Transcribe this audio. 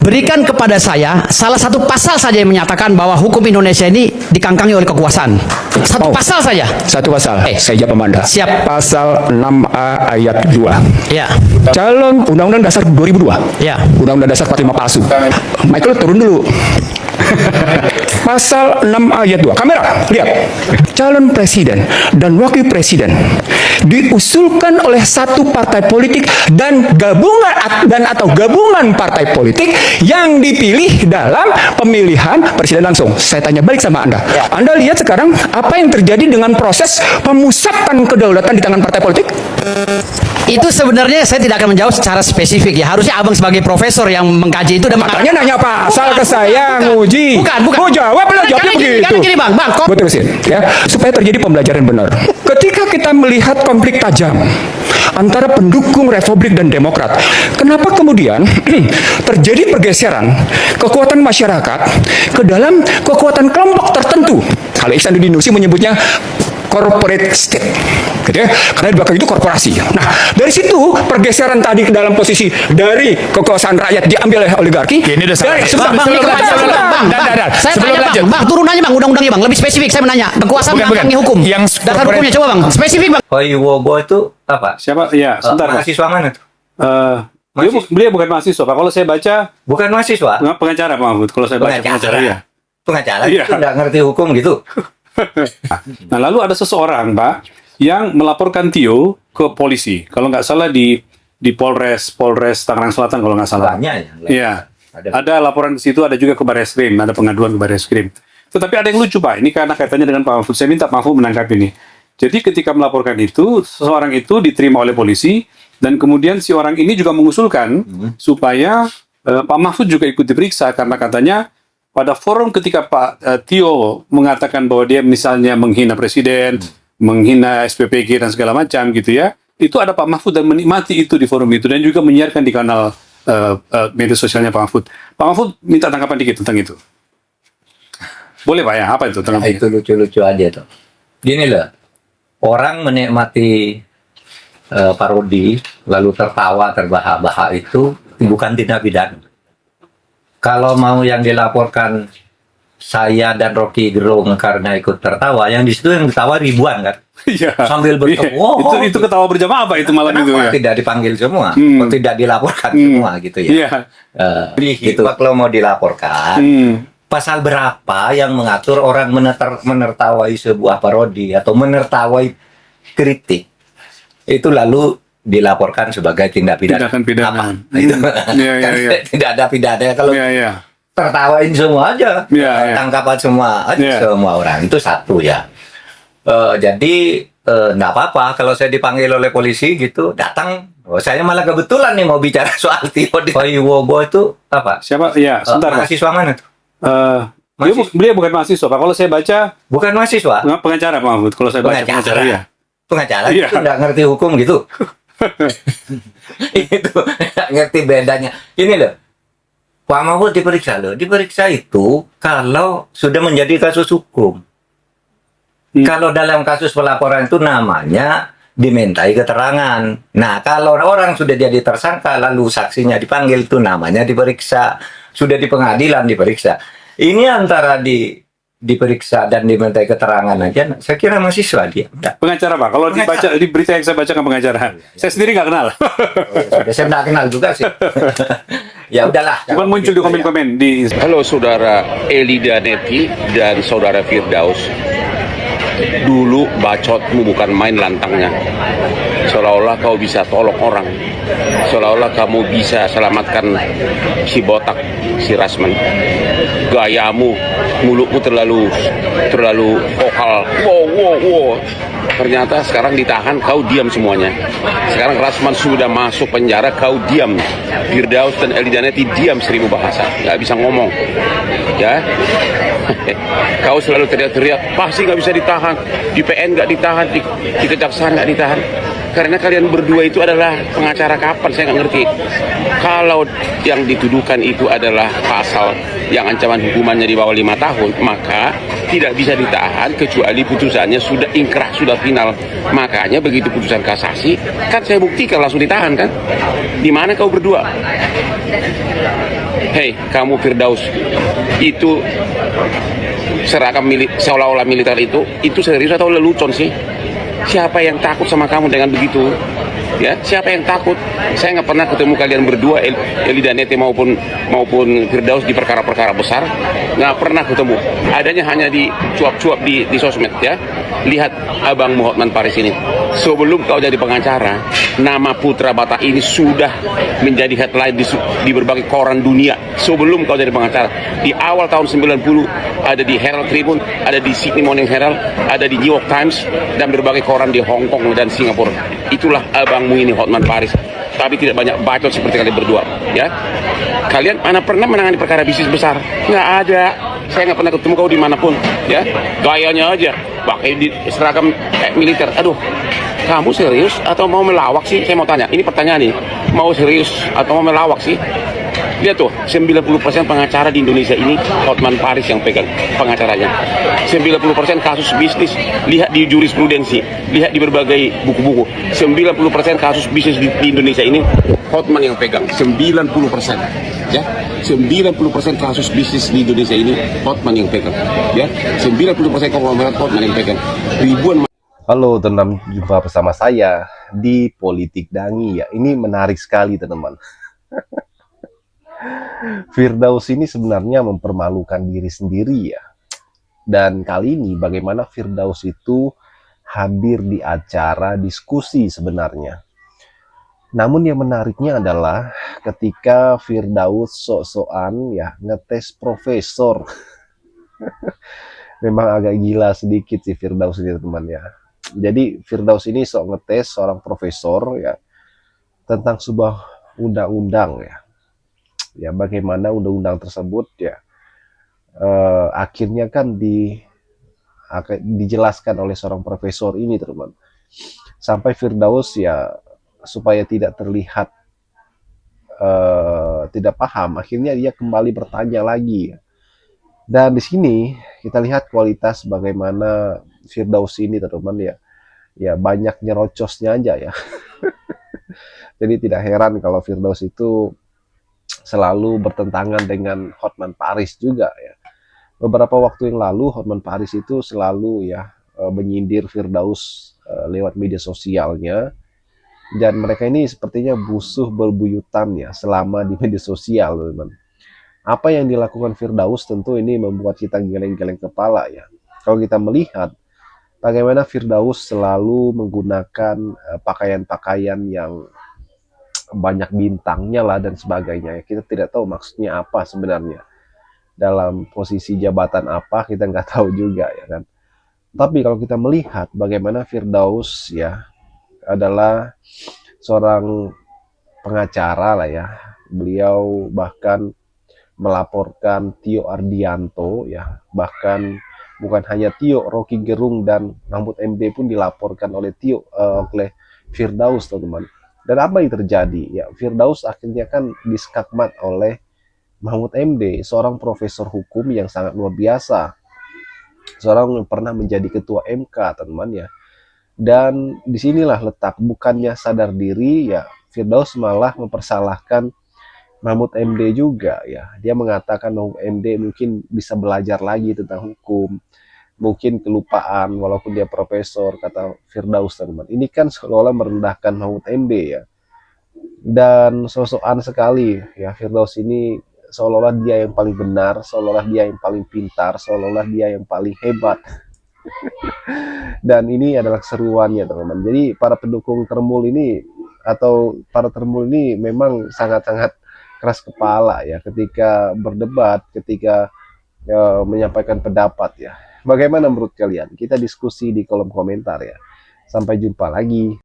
Berikan kepada saya salah satu pasal saja yang menyatakan bahwa hukum Indonesia ini dikangkangi oleh kekuasaan. Satu pasal saja. Satu pasal. Saya jawab Anda. Siap. Pasal 6A ayat 2. Ya. Calon Undang-Undang Dasar 2002. Ya. Undang-Undang Dasar 45 palsu. Michael turun dulu. Pasal 6 ayat 2. Kamera, lihat. Calon presiden dan wakil presiden diusulkan oleh satu partai politik dan atau gabungan partai politik yang dipilih dalam pemilihan presiden langsung. Saya tanya balik sama Anda. Anda lihat sekarang apa yang terjadi dengan proses pemusatan kedaulatan di tangan partai politik? Itu sebenarnya saya tidak akan menjawab secara spesifik ya. Harusnya abang sebagai profesor yang mengkaji itu dan Makanya nanya pasal ke saya, nguji. Bukan. Mau jawab, jawabnya begitu. Karena gini bang. Terusin, ya, supaya terjadi pembelajaran benar. Ketika kita melihat konflik tajam antara pendukung Republik dan Demokrat, kenapa kemudian terjadi pergeseran kekuatan masyarakat ke dalam kekuatan kelompok tertentu? Kalau Ihsan Nusi menyebutnya corporate state, gitu ya, karena di belakang itu korporasi. Nah, dari situ pergeseran tadi ke dalam posisi dari kekuasaan rakyat diambil oleh oligarki. Ini udah salah. Saya tanya bang, turun aja bang, undang-undangnya bang, lebih spesifik saya menanya. Kekuasaan mengangkangi hukum. Yang dasar hukumnya coba bang, spesifik bang. Hoiwogo itu apa? Siapa? Ya, sebentar. Mahasiswa mana tuh? Beliau bukan mahasiswa, Pak. Kalau saya baca, Bukan mahasiswa. pengacara, Pak Mahfud. Kalau saya baca pengacara, ya. Pengacara Iya. itu nggak ngerti hukum gitu. Nah, lalu ada seseorang, Pak, yang melaporkan Tio ke polisi. Kalau nggak salah di Polres Tangerang Selatan, kalau nggak salah. Banyak ya. Iya. Ada laporan di situ, ada juga ke Barreskrim, ada pengaduan ke Barreskrim. Tetapi ada yang lucu, Pak. Ini karena kaitannya dengan Pak Mahfud. Saya minta Pak Mahfud menangkap ini. Jadi ketika melaporkan itu, seseorang itu diterima oleh polisi, dan kemudian si orang ini juga mengusulkan supaya Pak Mahfud juga ikut diperiksa, karena katanya pada forum ketika Pak Tio mengatakan bahwa dia misalnya menghina presiden, menghina SPPG dan segala macam gitu ya, itu ada Pak Mahfud dan menikmati itu di forum itu dan juga menyiarkan di kanal media sosialnya Pak Mahfud. Pak Mahfud minta tanggapan dikit tentang itu. Boleh Pak ya? Apa itu tanggapan? Itu lucu-lucu aja tuh. Gini loh, orang menikmati parodi lalu tertawa terbahak-bahak itu bukan tindak pidana. Kalau mau yang dilaporkan saya dan Rocky Gerung karena ikut tertawa, yang di situ yang tertawa ribuan kan, Iya. sambil bertemu. Iya. Itu ketawa berjamaah apa itu malam itu ya? Tidak dipanggil semua, tidak dilaporkan semua gitu ya. Iya. Gitu. Kalau mau dilaporkan, pasal berapa yang mengatur orang menertawai sebuah parodi atau menertawai kritik itu lalu dilaporkan sebagai tindak pidana. Tindakan pidana. Apa? Itu tidak ada pidana kalau tertawain semua aja, tangkapan semua aja semua orang itu satu ya. Jadi nggak apa-apa kalau saya dipanggil oleh polisi gitu datang. Saya malah kebetulan nih mau bicara soal Tio di Hoiwogo itu apa? Siapa? Ya, sebentar. Mahasiswa mana tuh? Beliau bukan mahasiswa, Pak. Kalau saya baca, bukan mahasiswa. Pengacara, Pak Mahfud. Kalau saya baca pengacara, ya. Pengacara itu nggak ngerti hukum gitu. Itu nggak ngerti bedanya. Ini loh, Pak Mahfud diperiksa loh. Diperiksa itu kalau sudah menjadi kasus hukum. Kalau dalam kasus pelaporan itu namanya dimintai keterangan. Nah, kalau orang sudah jadi tersangka lalu saksinya dipanggil itu namanya diperiksa. Sudah di pengadilan diperiksa. Ini antara diperiksa dan dimintai keterangan aja. Saya kira mahasiswa dia. Pengacara, Pak. Kalau dibaca di berita yang saya bacakan pengacara. Saya sendiri nggak kenal. Saya nggak kenal juga sih. Ya udahlah. Bukan muncul di komen-komen di. Halo saudara Elida Neti dan saudara Firdaus. Dulu bacotmu bukan main lantangnya. Seolah-olah kau bisa tolong orang. Seolah-olah kamu bisa selamatkan si botak, si Rasman. Gayamu, mulutmu terlalu vokal. Wow. Ternyata sekarang ditahan, kau diam semuanya. Sekarang Rasman sudah masuk penjara, kau diam. Firdaus dan Elida Neti diam 1000 bahasa. Nggak bisa ngomong. Ya. Kau selalu teriak-teriak, pasti nggak bisa ditahan. Di PN nggak ditahan, di kejaksaan nggak ditahan. Karena kalian berdua itu adalah pengacara kapan, saya nggak ngerti. Kalau yang dituduhkan itu adalah pasal yang ancaman hukumannya di bawah 5 tahun, maka tidak bisa ditahan kecuali putusannya sudah inkrah, sudah final. Makanya begitu putusan kasasi, kan saya buktikan langsung ditahan kan. Di mana kau berdua? hei kamu Firdaus, itu seragam seolah-olah militer itu serius atau lelucon sih? Siapa yang takut sama kamu dengan begitu? Ya, siapa yang takut? Saya nggak pernah ketemu kalian berdua, Eli Danete maupun Firdaus di perkara-perkara besar, nggak pernah ketemu. Adanya hanya di cuap-cuap di sosmed ya. Lihat Abang Hotman Paris ini. Sebelum kau jadi pengacara, nama Putra Batak ini sudah menjadi headline di berbagai koran dunia. Sebelum kau jadi pengacara, di awal tahun 90 ada di Herald Tribune, ada di Sydney Morning Herald, ada di New York Times dan berbagai koran di Hong Kong dan Singapura. Itulah abangmu ini Hotman Paris. Tapi tidak banyak bacot seperti kalian berdua, ya. Kalian mana pernah menangani perkara bisnis besar? Nggak ada. Saya nggak pernah ketemu kau dimanapun, ya. Gayanya aja, pakai di seragam militer. Aduh, kamu serius atau mau melawak sih? Saya mau tanya. Ini pertanyaan nih. Mau serius atau mau melawak sih? Lihat tuh, 90% pengacara di Indonesia ini Hotman Paris yang pegang pengacaranya. 90% kasus bisnis, lihat di jurisprudensi, lihat di berbagai buku-buku. 90% kasus bisnis di Indonesia ini Hotman yang pegang. 90%. Ya, 90% kasus bisnis di Indonesia ini Hotman yang pegang. Ya, 90% konglomerat Hotman yang pegang. Ribuan. Halo teman-teman, jumpa bersama saya di Politik Dangi ya. Ini menarik sekali teman-teman. Firdaus ini sebenarnya mempermalukan diri sendiri ya. Dan kali ini bagaimana Firdaus itu hadir di acara diskusi sebenarnya. Namun yang menariknya adalah ketika Firdaus sok-sokan ya ngetes profesor. Memang agak gila sedikit sih Firdaus ini teman ya. Jadi Firdaus ini sok ngetes seorang profesor ya tentang sebuah undang-undang ya. Ya bagaimana undang-undang tersebut ya akhirnya kan dijelaskan oleh seorang profesor ini teman. Sampai Firdaus ya supaya tidak terlihat tidak paham, akhirnya dia kembali bertanya lagi. Dan di sini kita lihat kualitas bagaimana Firdaus ini teman ya. Ya banyak nyerocosnya aja ya. Jadi tidak heran kalau Firdaus itu selalu bertentangan dengan Hotman Paris juga ya. Beberapa waktu yang lalu Hotman Paris itu selalu ya menyindir Firdaus lewat media sosialnya, dan mereka ini sepertinya busuh berbuyutan ya selama di media sosial teman. Apa yang dilakukan Firdaus tentu ini membuat kita geleng-geleng kepala ya. Kalau kita melihat bagaimana Firdaus selalu menggunakan pakaian-pakaian yang banyak bintangnya lah dan sebagainya. Kita tidak tahu maksudnya apa sebenarnya. Dalam posisi jabatan apa kita nggak tahu juga ya kan. Tapi kalau kita melihat bagaimana Firdaus ya adalah seorang pengacara lah ya. Beliau bahkan melaporkan Tio Ardianto ya. Bahkan bukan hanya Tio, Rocky Gerung dan Mahfud MD pun dilaporkan oleh oleh Firdaus teman-teman. Dan apa yang terjadi? Ya, Firdaus akhirnya kan diskakmat oleh Mahfud MD, seorang profesor hukum yang sangat luar biasa. Seorang yang pernah menjadi ketua MK, teman-teman ya. Dan disinilah letak bukannya sadar diri ya, Firdaus malah mempersalahkan Mahfud MD juga ya. Dia mengatakan Mahfud MD mungkin bisa belajar lagi tentang hukum. Mungkin kelupaan walaupun dia profesor, kata Firdaus teman. Ini kan seolah-olah merendahkan Mahfud MD ya. Dan sosokan sekali ya Firdaus ini, seolah-olah dia yang paling benar, seolah-olah dia yang paling pintar, seolah-olah dia yang paling hebat. Dan ini adalah keseruannya teman-teman. Jadi para pendukung Termul ini atau para Termul ini memang sangat-sangat keras kepala ya ketika berdebat, ketika menyampaikan pendapat ya. Bagaimana menurut kalian? Kita diskusi di kolom komentar ya. Sampai jumpa lagi.